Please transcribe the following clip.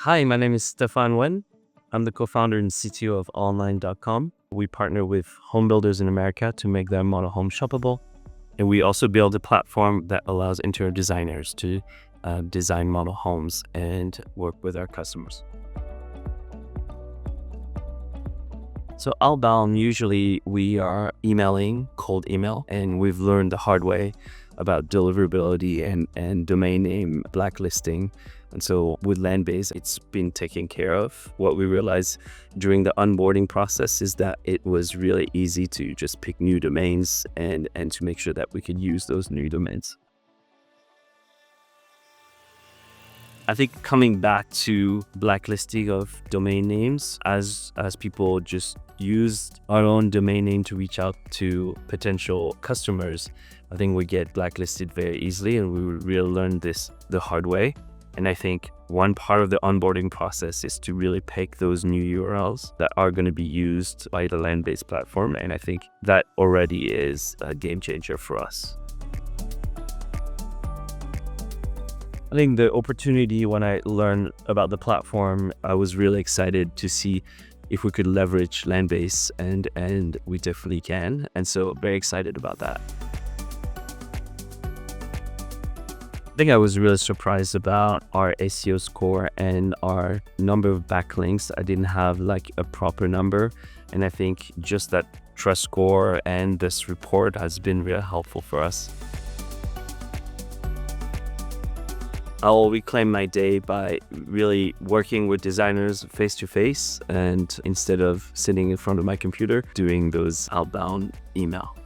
Hi, my name is Stefan Wen. I'm the co-founder and CTO of online.com. We partner with home builders in America to make their model home shoppable. And we also build a platform that allows interior designers to design model homes and work with our customers. So outbound, usually we are emailing, cold email, and we've learned the hard way about deliverability and domain name blacklisting. And so with Landbase, it's been taken care of. What we realized during the onboarding process is that it was really easy to just pick new domains and to make sure that we could use those new domains. I think coming back to blacklisting of domain names, as people just used our own domain name to reach out to potential customers, I think we get blacklisted very easily, and we really learned this the hard way. And I think one part of the onboarding process is to really pick those new URLs that are going to be used by the Landbase platform. And I think that already is a game changer for us. I think the opportunity when I learned about the platform, I was really excited to see if we could leverage Landbase, and we definitely can. And so very excited about that. I think I was really surprised about our SEO score and our number of backlinks. I didn't have like a proper number. And I think just that trust score and this report has been really helpful for us. I'll reclaim my day by really working with designers face to face, and instead of sitting in front of my computer doing those outbound email.